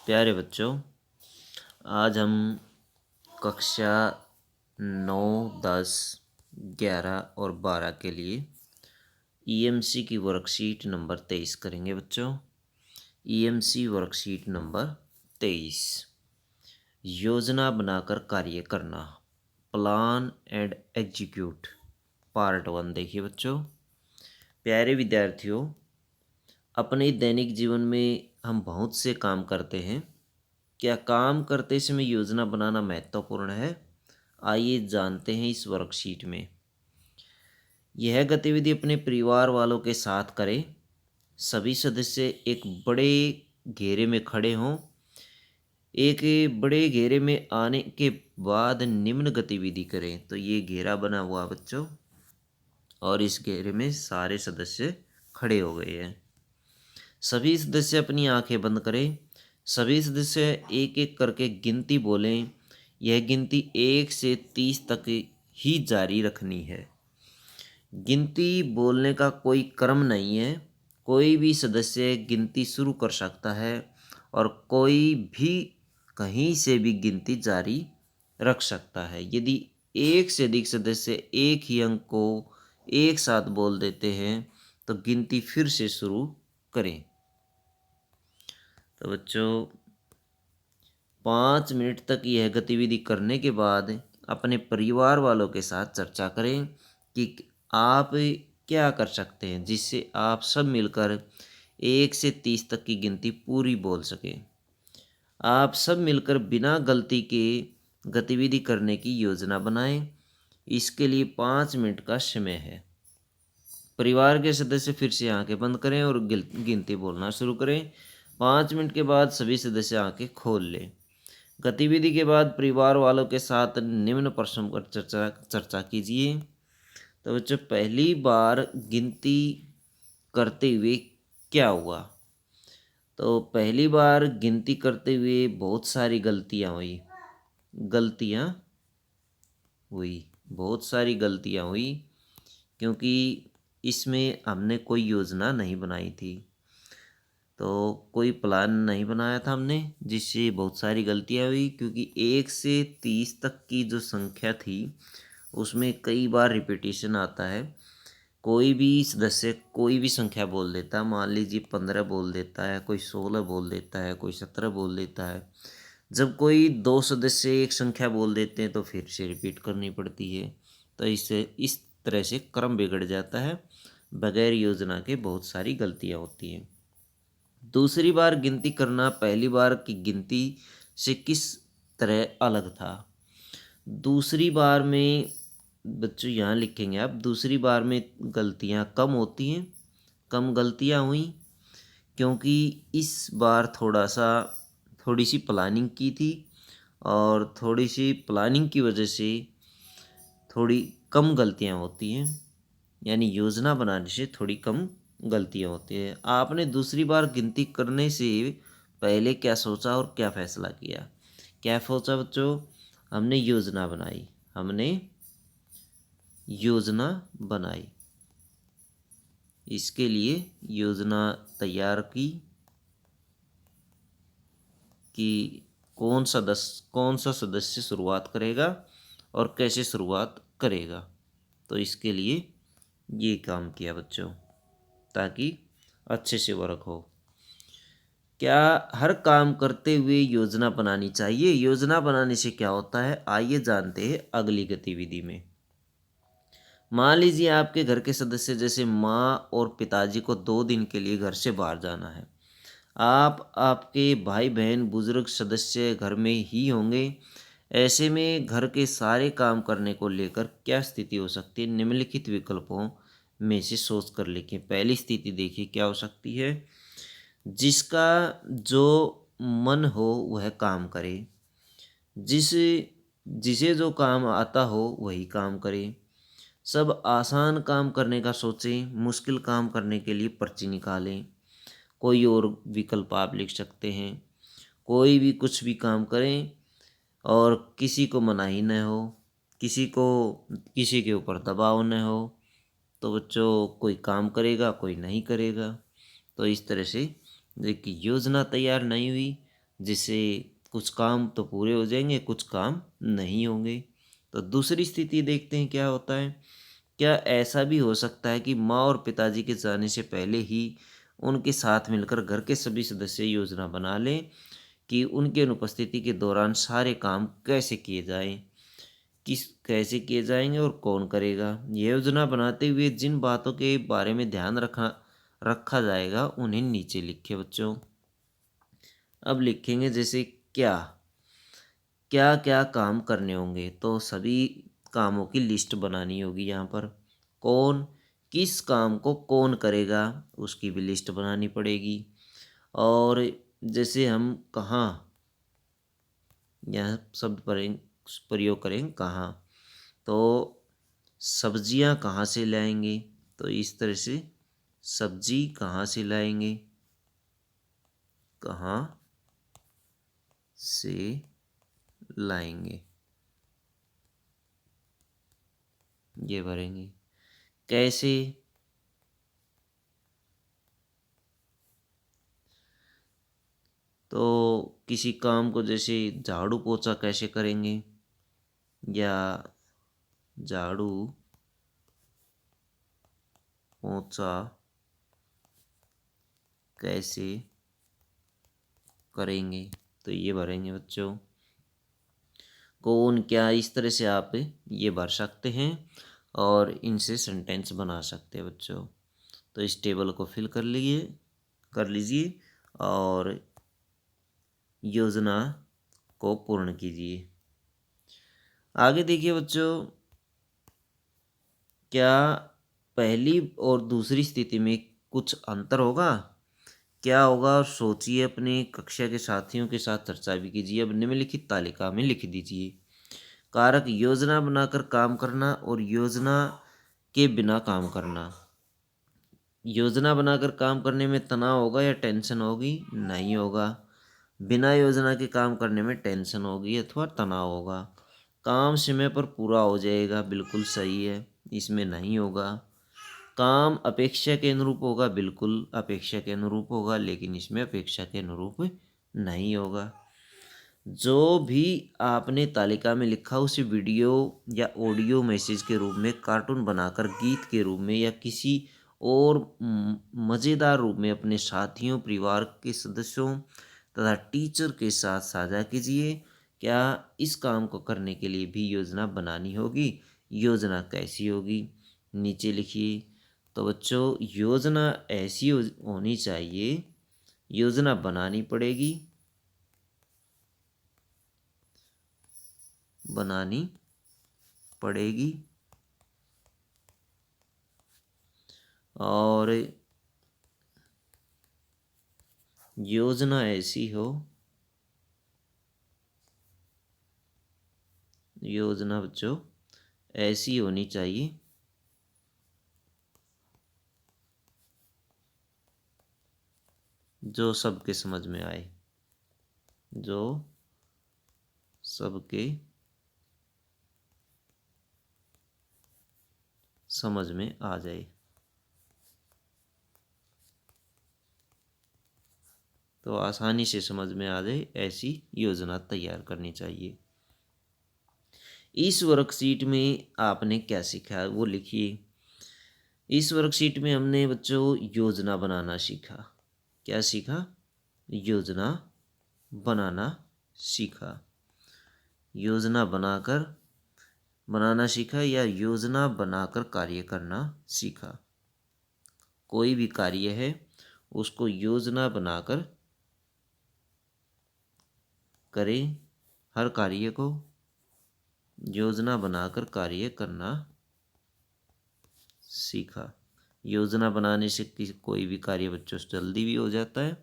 प्यारे बच्चों, आज हम कक्षा 9, 10, 11 और 12 के लिए ईएमसी की वर्कशीट नंबर 23 करेंगे बच्चों। ईएमसी वर्कशीट नंबर 23, योजना बनाकर कार्य करना, प्लान एंड एग्जीक्यूट, पार्ट 1। देखिए बच्चों, प्यारे विद्यार्थियों, अपने दैनिक जीवन में हम बहुत से काम करते हैं। क्या काम करते समय योजना बनाना महत्वपूर्ण है? आइए जानते हैं इस वर्कशीट में। यह गतिविधि अपने परिवार वालों के साथ करें। सभी सदस्य एक बड़े घेरे में खड़े हों। एक बड़े घेरे में आने के बाद निम्न गतिविधि करें। तो ये घेरा बना हुआ बच्चों, और इस घेरे में सारे सदस्य खड़े हो गए हैं। सभी सदस्य अपनी आंखें बंद करें। सभी सदस्य एक एक करके गिनती बोलें। यह गिनती 1 से 30 तक ही जारी रखनी है। गिनती बोलने का कोई क्रम नहीं है। कोई भी सदस्य गिनती शुरू कर सकता है और कोई भी कहीं से भी गिनती जारी रख सकता है। यदि एक से अधिक सदस्य एक ही अंक को एक साथ बोल देते हैं तो गिनती फिर से शुरू करें। तो बच्चों, 5 मिनट तक यह गतिविधि करने के बाद अपने परिवार वालों के साथ चर्चा करें कि आप क्या कर सकते हैं जिससे आप सब मिलकर 1 से 30 तक की गिनती पूरी बोल सकें। आप सब मिलकर बिना गलती के गतिविधि करने की योजना बनाएं। इसके लिए 5 मिनट का समय है। परिवार के सदस्य फिर से आंखें बंद करें और गिनती बोलना शुरू करें। 5 मिनट के बाद सभी सदस्य आंखें खोल लें। गतिविधि के बाद परिवार वालों के साथ निम्न प्रश्नों पर चर्चा कीजिए। तो बच्चों, पहली बार गिनती करते हुए क्या हुआ? तो पहली बार गिनती करते हुए बहुत सारी गलतियाँ हुई। बहुत सारी गलतियाँ हुई क्योंकि इसमें हमने कोई योजना नहीं बनाई थी। तो कोई प्लान नहीं बनाया था हमने, जिससे बहुत सारी गलतियाँ हुई। क्योंकि 1 से 30 तक की जो संख्या थी उसमें कई बार रिपीटिशन आता है। कोई भी सदस्य कोई भी संख्या बोल देता है। मान लीजिए 15 बोल देता है, कोई 16 बोल देता है, कोई 17 बोल देता है। जब कोई 2 सदस्य एक संख्या बोल देते हैं तो फिर से रिपीट करनी पड़ती है। तो इससे इस तरह से क्रम बिगड़ जाता है। बगैर योजना के बहुत सारी गलतियाँ होती हैं। दूसरी बार गिनती करना पहली बार की गिनती से किस तरह अलग था? दूसरी बार में बच्चों यहाँ लिखेंगे आप, दूसरी बार में गलतियाँ कम होती हैं, कम गलतियाँ हुई क्योंकि इस बार थोड़ी सी प्लानिंग की थी, और थोड़ी सी प्लानिंग की वजह से थोड़ी कम गलतियाँ होती हैं। यानी योजना बनाने से थोड़ी कम गलतियाँ होती हैं। आपने दूसरी बार गिनती करने से पहले क्या सोचा और क्या फैसला किया? क्या सोचा बच्चों? हमने योजना बनाई। इसके लिए योजना तैयार की कि कौन सा सदस्य शुरुआत करेगा और कैसे शुरुआत करेगा। तो इसके लिए ये काम किया बच्चों, ताकि अच्छे से वर्क हो। क्या हर काम करते हुए योजना बनानी चाहिए? योजना बनाने से क्या होता है, आइए जानते हैं अगली गतिविधि में। मान लीजिए आपके घर के सदस्य जैसे माँ और पिताजी को 2 दिन के लिए घर से बाहर जाना है। आपके भाई बहन बुजुर्ग सदस्य घर में ही होंगे। ऐसे में घर के सारे काम करने को लेकर क्या स्थिति हो सकती है? निम्नलिखित विकल्पों में से सोच कर लिखें। पहली स्थिति देखिए क्या हो सकती है। जिसका जो मन हो वह काम करे। जिसे जो काम आता हो वही काम करे। सब आसान काम करने का सोचें, मुश्किल काम करने के लिए पर्ची निकालें। कोई और विकल्प आप लिख सकते हैं। कोई भी कुछ भी काम करें और किसी को मनाही न हो, किसी के ऊपर दबाव न हो। तो बच्चों, कोई काम करेगा कोई नहीं करेगा। तो इस तरह से देखिए, योजना तैयार नहीं हुई, जिससे कुछ काम तो पूरे हो जाएंगे, कुछ काम नहीं होंगे। तो दूसरी स्थिति देखते हैं क्या होता है। क्या ऐसा भी हो सकता है कि माँ और पिताजी के जाने से पहले ही उनके साथ मिलकर घर के सभी सदस्य योजना बना लें कि उनकी अनुपस्थिति के दौरान सारे काम कैसे किए जाएं, किस कैसे किए जाएंगे और कौन करेगा। ये योजना बनाते हुए जिन बातों के बारे में ध्यान रखा रखा जाएगा उन्हें नीचे लिखे बच्चों। अब लिखेंगे जैसे क्या क्या क्या काम करने होंगे, तो सभी कामों की लिस्ट बनानी होगी यहाँ पर। कौन किस काम को कौन करेगा उसकी भी लिस्ट बनानी पड़ेगी। और जैसे हम कहाँ, यह शब्द प्रयोग करें कहाँ, तो सब्जियां कहाँ से लाएंगे, तो इस तरह से सब्जी कहाँ से लाएंगे, कहाँ से लाएंगे, ये भरेंगे। कैसे, तो किसी काम को जैसे झाड़ू पोछा कैसे करेंगे, या झाड़ू पोछा कैसे करेंगे, तो ये भरेंगे बच्चों। कौन क्या, इस तरह से आप ये भर सकते हैं और इनसे सेंटेंस बना सकते हैं बच्चों। तो इस टेबल को फिल कर लीजिए और योजना को पूर्ण कीजिए। आगे देखिए बच्चों, क्या पहली और दूसरी स्थिति में कुछ अंतर होगा, क्या होगा और सोचिए, अपने कक्षा के साथियों के साथ चर्चा भी कीजिए। अब निम्नलिखित तालिका में लिख दीजिए। कारक योजना बनाकर काम करना और योजना के बिना काम करना। योजना बनाकर काम करने में तनाव होगा या टेंशन होगी, नहीं होगा। बिना योजना के काम करने में टेंशन होगी अथवा तनाव होगा। काम समय पर पूरा हो जाएगा, बिल्कुल सही है, इसमें नहीं होगा। काम अपेक्षा के अनुरूप होगा, बिल्कुल अपेक्षा के अनुरूप होगा, लेकिन इसमें अपेक्षा के अनुरूप नहीं होगा। जो भी आपने तालिका में लिखा उसे वीडियो या ऑडियो मैसेज के रूप में, कार्टून बनाकर, गीत के रूप में या किसी और मज़ेदार रूप में अपने साथियों, परिवार के सदस्यों तथा टीचर के साथ साझा कीजिए। क्या इस काम को करने के लिए भी योजना बनानी होगी, योजना कैसी होगी, नीचे लिखिए। तो बच्चों योजना ऐसी होनी चाहिए, योजना बनानी पड़ेगी, बनानी पड़ेगी और योजना ऐसी हो, योजना बच्चों ऐसी होनी चाहिए जो सबके समझ में आए, जो सबके समझ में आ जाए। तो आसानी से समझ में आ जाए ऐसी योजना तैयार करनी चाहिए। इस वर्कशीट में आपने क्या सीखा वो लिखिए। इस वर्कशीट में हमने बच्चों योजना बनाना सीखा। क्या सीखा, योजना बनाना सीखा। योजना बनाना सीखा या योजना बनाकर कार्य करना सीखा। कोई भी कार्य है उसको योजना बनाकर करें, हर कार्य को योजना बनाकर कार्य करना सीखा। योजना बनाने से किसी कोई भी कार्य बच्चों से जल्दी भी हो जाता है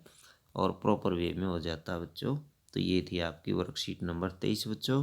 और प्रॉपर वे में हो जाता है बच्चों। तो ये थी आपकी वर्कशीट नंबर 23 बच्चों।